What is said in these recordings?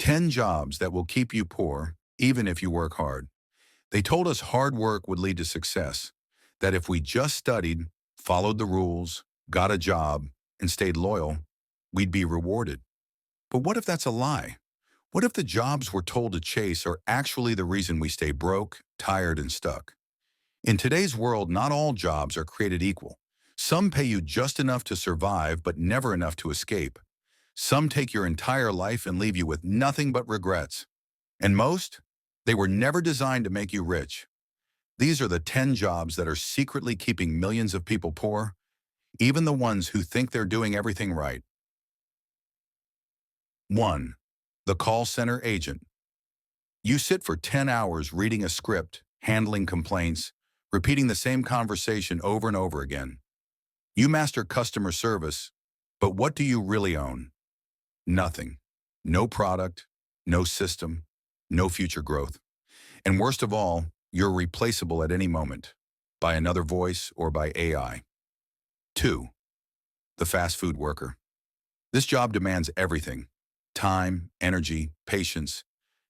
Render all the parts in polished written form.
10 jobs that will keep you poor, even if you work hard. They told us hard work would lead to success, that if we just studied, followed the rules, got a job, and stayed loyal, we'd be rewarded. But what if that's a lie? What if the jobs we're told to chase are actually the reason we stay broke, tired, and stuck? In today's world, not all jobs are created equal. Some pay you just enough to survive, but never enough to escape. Some take your entire life and leave you with nothing but regrets. And most, they were never designed to make you rich. These are the 10 jobs that are secretly keeping millions of people poor, even the ones who think they're doing everything right. 1. The call center agent. You sit for 10 hours reading a script, handling complaints, repeating the same conversation over and over again. You master customer service, but what do you really own? Nothing. No product, no system, no future growth. And worst of all, you're replaceable at any moment, by another voice or by AI. 2. The fast food worker. This job demands everything: time, energy, patience,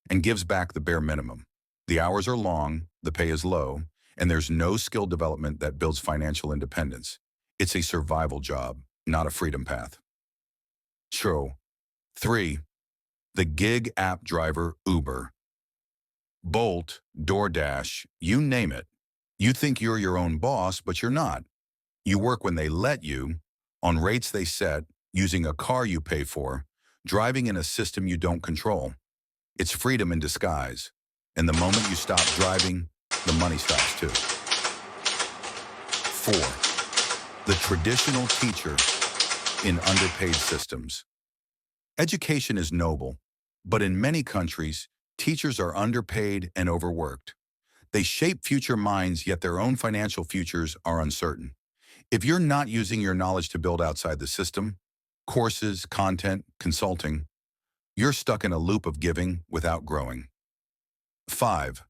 and gives back the bare minimum. The hours are long, the pay is low, and there's no skill development that builds financial independence. It's a survival job, not a freedom path. True. 3. The gig app driver, Uber. Bolt, DoorDash, you name it. You think you're your own boss, but you're not. You work when they let you, on rates they set, using a car you pay for, driving in a system you don't control. It's freedom in disguise. And the moment you stop driving, the money stops too. 4. The traditional teacher in underpaid systems. Education is noble, but in many countries, teachers are underpaid and overworked. They shape future minds, yet their own financial futures are uncertain. If you're not using your knowledge to build outside the system, courses, content, consulting, you're stuck in a loop of giving without growing. 5.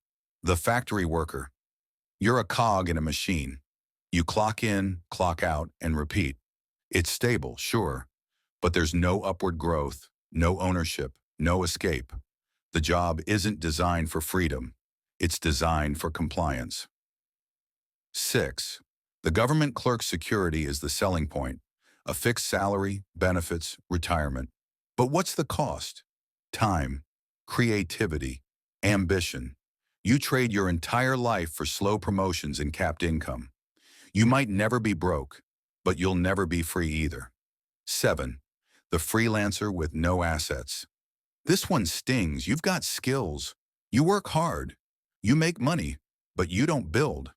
The factory worker. You're a cog in a machine. You clock in, clock out, and repeat. It's stable, sure, but there's no upward growth, no ownership, no escape. The job isn't designed for freedom. It's designed for compliance. 6. The government clerk's security is the selling point. A fixed salary, benefits, retirement. But what's the cost? Time, creativity, ambition. You trade your entire life for slow promotions and capped income. You might never be broke, but you'll never be free either. 7. The freelancer with no assets. This one stings. You've got skills. You work hard. You make money, but you don't build.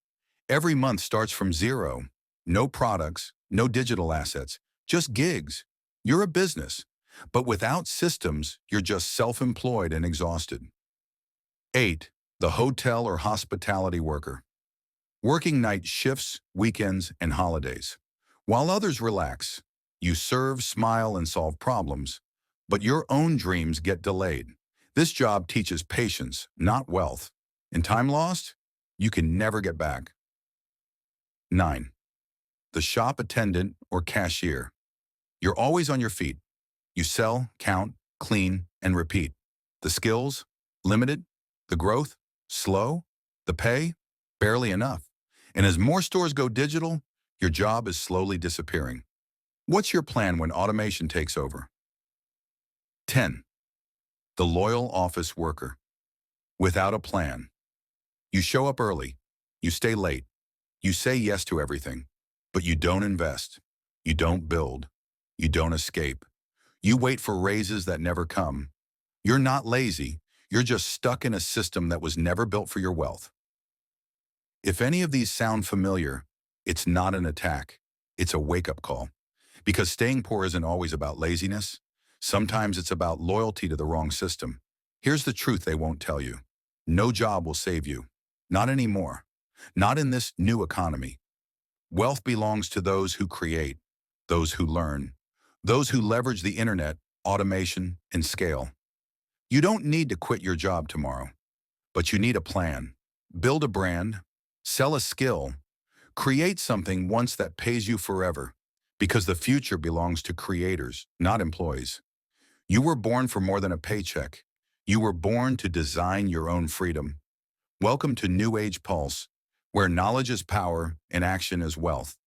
Every month starts from zero. No products, no digital assets, just gigs. You're a business, but without systems, you're just self-employed and exhausted. 8. The hotel or hospitality worker. Working night shifts, weekends, and holidays. While others relax, you serve, smile, and solve problems, but your own dreams get delayed. This job teaches patience, not wealth. And time lost, you can never get back. 9. The shop attendant or cashier. You're always on your feet. You sell, count, clean, and repeat. The skills? Limited. The growth? Slow. The pay? Barely enough. And as more stores go digital, your job is slowly disappearing. What's your plan when automation takes over? 10. The loyal office worker. Without a plan. You show up early. You stay late. You say yes to everything. But you don't invest. You don't build. You don't escape. You wait for raises that never come. You're not lazy. You're just stuck in a system that was never built for your wealth. If any of these sound familiar, it's not an attack. It's a wake-up call. Because staying poor isn't always about laziness. Sometimes it's about loyalty to the wrong system. Here's the truth they won't tell you. No job will save you. Not anymore. Not in this new economy. Wealth belongs to those who create, those who learn, those who leverage the internet, automation, and scale. You don't need to quit your job tomorrow, but you need a plan. Build a brand, sell a skill, create something once that pays you forever, because the future belongs to creators, not employees. You were born for more than a paycheck. You were born to design your own freedom. Welcome to New Age Pulse, where knowledge is power and action is wealth.